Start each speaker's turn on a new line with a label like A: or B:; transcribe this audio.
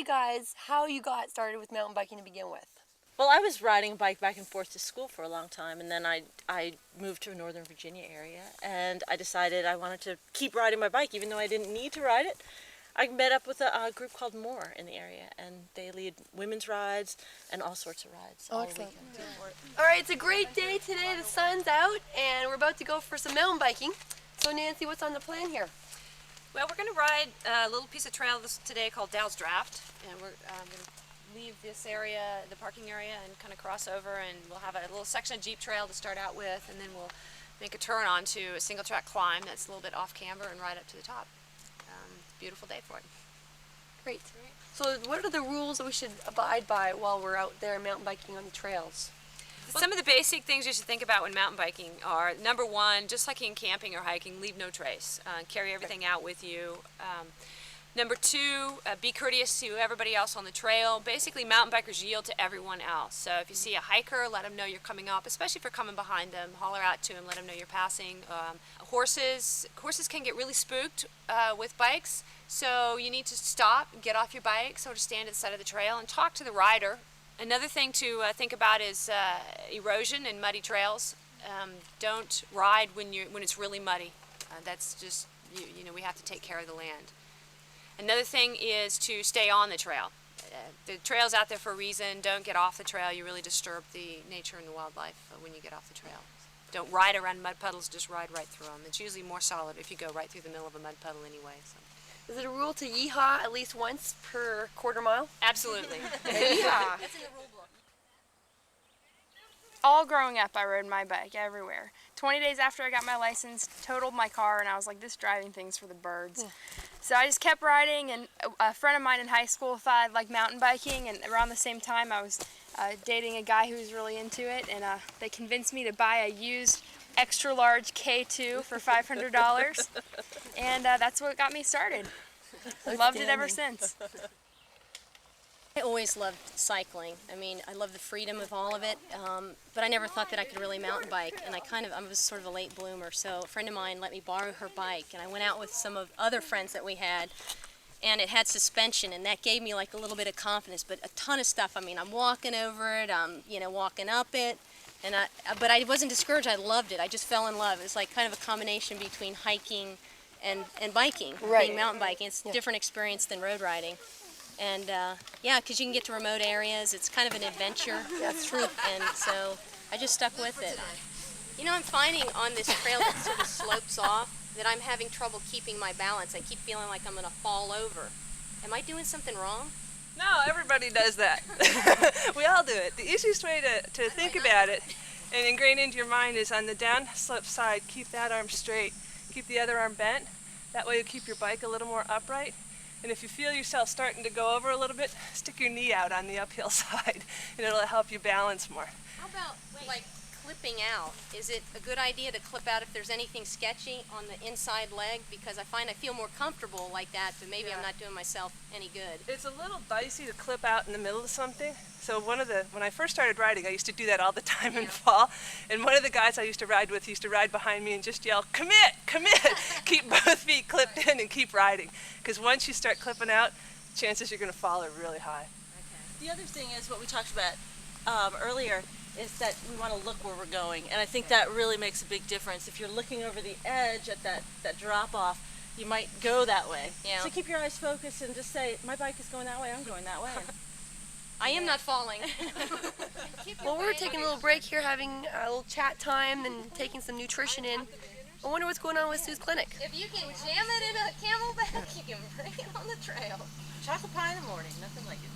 A: you guys how you got started with mountain biking to begin with.
B: Well, I was riding a bike back and forth to school for a long time, and then I moved to a Northern Virginia area, and I decided I wanted to keep riding my bike even though I didn't need to ride it. I met up with a group called More in the area, and they lead women's rides and all sorts of rides.
A: Oh, excellent. All right, it's a great day today. The sun's out, and we're about to go for some mountain biking. So Nancy, what's on the plan here?
C: Well, we're going to ride a little piece of trail today called Dow's Draft, and we're going to leave this area, the parking area, and kind of cross over, and we'll have a little section of Jeep trail to start out with, and then we'll make a turn onto a single track climb that's a little bit off camber and ride up to the top. Beautiful day for it.
A: Great. So what are the rules that we should abide by while we're out there mountain biking on the trails?
C: Some of the basic things you should think about when mountain biking are, number one, just like in camping or hiking, leave no trace. Carry everything out with you. Number two, be courteous to everybody else on the trail. Basically, mountain bikers yield to everyone else. So if you see a hiker, let them know you're coming up, especially if you're coming behind them. Holler out to them, let them know you're passing. Horses can get really spooked with bikes, so you need to stop, get off your bike, sort of stand at the side of the trail, and talk to the rider. Another thing to think about is erosion and muddy trails. Don't ride when it's really muddy. That's just, you know, we have to take care of the land. Another thing is to stay on the trail. The trail's out there for a reason. Don't get off the trail. You really disturb the nature and the wildlife when you get off the trail. Don't ride around mud puddles, just ride right through them. It's usually more solid if you go right through the middle of a mud puddle anyway. So.
A: Is it a rule to yeehaw at least once per quarter mile?
C: Absolutely.
A: Yeehaw.
C: That's in the rule book.
D: All growing up, I rode my bike everywhere. 20 days after I got my license, totaled my car, and I was like, this driving thing's for the birds. Yeah. So I just kept riding, and a friend of mine in high school thought I'd like mountain biking, and around the same time I was dating a guy who was really into it, and they convinced me to buy a used extra large K2 for $500, and that's what got me started. Loved it ever since.
E: I always loved cycling. I mean, I love the freedom of all of it, but I never thought that I could really mountain bike, and I was sort of a late bloomer, so a friend of mine let me borrow her bike, and I went out with some of other friends that we had, and it had suspension, and that gave me like a little bit of confidence, but a ton of stuff. I mean, I'm walking over it, I'm, you know, walking up it, and but I wasn't discouraged. I loved it. I just fell in love. It was like kind of a combination between hiking and biking,
A: right.
E: Being mountain biking. It's a different experience than road riding. And yeah, because you can get to remote areas. It's kind of an adventure.
A: That's true.
E: And so I just stuck with it. You know, I'm finding on this trail that sort of slopes off that I'm having trouble keeping my balance. I keep feeling like I'm going to fall over. Am I doing something wrong?
F: No, everybody does that. We all do it. The easiest way to think about it and ingrain into your mind is on the downslope side, keep that arm straight, keep the other arm bent. That way you keep your bike a little more upright. And if you feel yourself starting to go over a little bit, stick your knee out on the uphill side, and it'll help you balance more.
E: How about like clipping out? Is it a good idea to clip out if there's anything sketchy on the inside leg? Because I find I feel more comfortable like that, but maybe I'm not doing myself any good.
F: It's a little dicey to clip out in the middle of something. So when I first started riding, I used to do that all the time in fall. And one of the guys I used to ride with used to ride behind me and just yell, "Commit, commit!" Keep both feet clipped in and keep riding. Because once you start clipping out, chances you're going to fall are really high.
B: Okay. The other thing is what we talked about earlier is that we want to look where we're going, and I think that really makes a big difference. If you're looking over the edge at that drop off, you might go that way.
E: Yeah.
B: So keep your eyes focused and just say, my bike is going that way, I'm going that way.
E: I am not falling.
A: Well, we're taking a little break here, having a little chat time and taking some nutrition in. I wonder what's going on with Sue's clinic.
E: If you can jam it in a camelback, you can bring it on the trail.
B: Chocolate pie in the morning, nothing like it.